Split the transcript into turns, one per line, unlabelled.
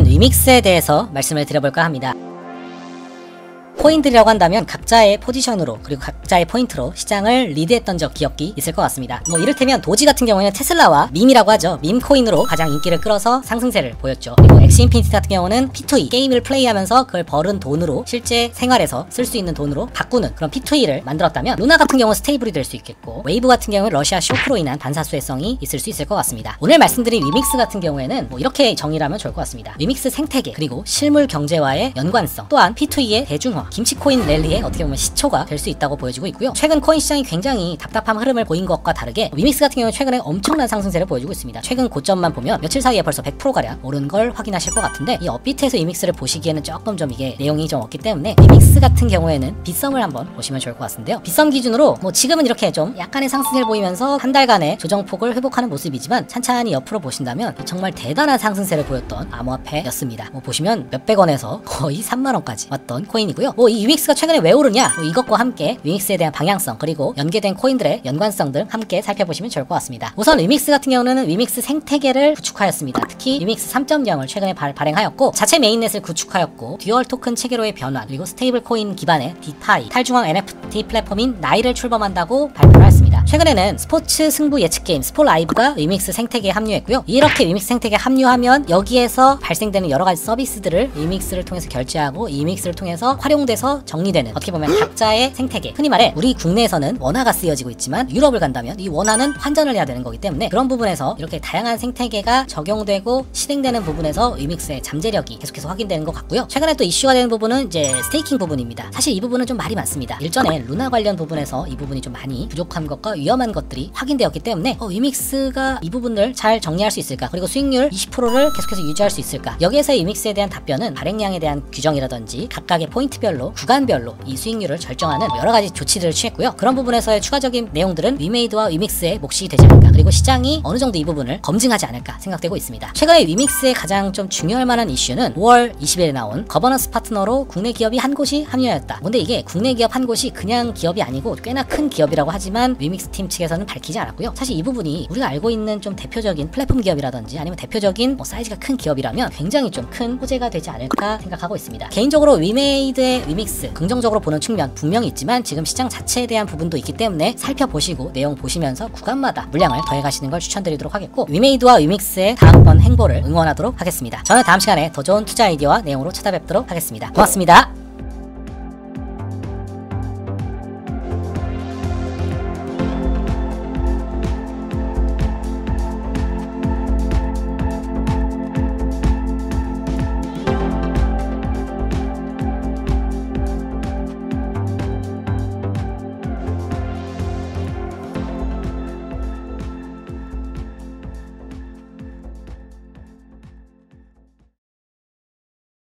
오늘은 위믹스에 대해서 말씀을 드려볼까 합니다. 코인들이라고 한다면 각자의 포지션으로 그리고 각자의 포인트로 시장을 리드했던 적 기억이 있을 것 같습니다. 이를테면 도지 같은 경우에는 테슬라와 밈이라고 하죠. 밈 코인으로 가장 인기를 끌어서 상승세를 보였죠. 그리고 엑시 인피니티 같은 경우는 P2E 게임을 플레이하면서 그걸 벌은 돈으로 실제 생활에서 쓸 수 있는 돈으로 바꾸는 그런 P2E를 만들었다면 루나 같은 경우는 스테이블이 될 수 있겠고 웨이브 같은 경우는 러시아 쇼크로 인한 반사수혜성이 있을 수 있을 것 같습니다. 오늘 말씀드린 위믹스 같은 경우에는 이렇게 정의를 하면 좋을 것 같습니다. 위믹스 생태계 그리고 실물 경제와의 연관성 또한 P2E의 대중화 김치코인 랠리에 어떻게 보면 시초가 될 수 있다고 보여지고 있고요. 최근 코인 시장이 굉장히 답답한 흐름을 보인 것과 다르게 위믹스 같은 경우는 최근에 엄청난 상승세를 보여주고 있습니다. 최근 고점만 보면 며칠 사이에 벌써 100%가량 오른 걸 확인하실 것 같은데 이 업비트에서 위믹스를 보시기에는 조금 좀 이게 내용이 좀 없기 때문에 위믹스 같은 경우에는 빗썸을 한번 보시면 좋을 것 같은데요. 빗썸 기준으로 지금은 이렇게 좀 약간의 상승세를 보이면서 한 달간의 조정폭을 회복하는 모습이지만 찬찬히 옆으로 보신다면 정말 대단한 상승세를 보였던 암호화폐였습니다. 보시면 몇백 원에서 거의 3만원까지 왔던 코인이고요. 이 위믹스가 최근에 왜 오르냐 이것과 함께 위믹스에 대한 방향성 그리고 연계된 코인들의 연관성 등 함께 살펴보시면 좋을 것 같습니다. 우선 위믹스 같은 경우는 위믹스 생태계를 구축하였습니다. 특히 위믹스 3.0을 최근에 발행하였고 자체 메인넷을 구축하였고 듀얼 토큰 체계로의 변환 그리고 스테이블 코인 기반의 디파이 탈중앙 NFT 플랫폼인 나이를 출범한다고 발표하였습니다. 최근에는 스포츠 승부 예측 게임 스포라이브가 위믹스 생태계에 합류했고요. 이렇게 위믹스 생태계에 합류하면 여기에서 발생되는 여러가지 서비스들을 위믹스를 통해서 결제하고 이 위믹스를 통해서 활용돼서 정리되는 어떻게 보면 각자의 생태계 흔히 말해 우리 국내에서는 원화가 쓰여지고 있지만 유럽을 간다면 이 원화는 환전을 해야 되는 거기 때문에 그런 부분에서 이렇게 다양한 생태계가 적용되고 실행되는 부분에서 위믹스의 잠재력이 계속해서 확인되는 것 같고요. 최근에 또 이슈가 되는 부분은 이제 스테이킹 부분입니다. 사실 이 부분은 좀 말이 많습니다. 일전에 루나 관련 부분에서 이 부분이 좀 많이 부족한 것과 위험한 것들이 확인되었기 때문에 위믹스가 이 부분을 잘 정리할 수 있을까 그리고 수익률 20%를 계속해서 유지할 수 있을까 여기에서 위믹스에 대한 답변은 발행량에 대한 규정이라든지 각각의 포인트별로 구간별로 이 수익률을 결정하는 여러가지 조치들을 취했고요. 그런 부분에서의 추가적인 내용들은 위메이드와 위믹스의 몫이 되지 않을까 그리고 시장이 어느 정도 이 부분을 검증하지 않을까 생각되고 있습니다. 최근에 위믹스의 가장 좀 중요할 만한 이슈는 5월 20일에 나온 거버넌스 파트너로 국내 기업이 한 곳이 합류하였다. 근데 이게 국내 기업 한 곳이 그냥 기업이 아니고 꽤나 큰 기업이라고 하지만 위믹스 팀 측에서는 밝히지 않았고요. 사실 이 부분이 우리가 알고 있는 좀 대표적인 플랫폼 기업이라든지 아니면 대표적인 사이즈가 큰 기업이라면 굉장히 좀 큰 호재가 되지 않을까 생각하고 있습니다. 개인적으로 위메이드의 위믹스 긍정적으로 보는 측면 분명히 있지만 지금 시장 자체에 대한 부분도 있기 때문에 살펴보시고 내용 보시면서 구간마다 물량을 더해가시는 걸 추천드리도록 하겠고 위메이드와 위믹스의 다음번 행보를 응원하도록 하겠습니다. 저는 다음 시간에 더 좋은 투자 아이디어와 내용으로 찾아뵙도록 하겠습니다. 고맙습니다.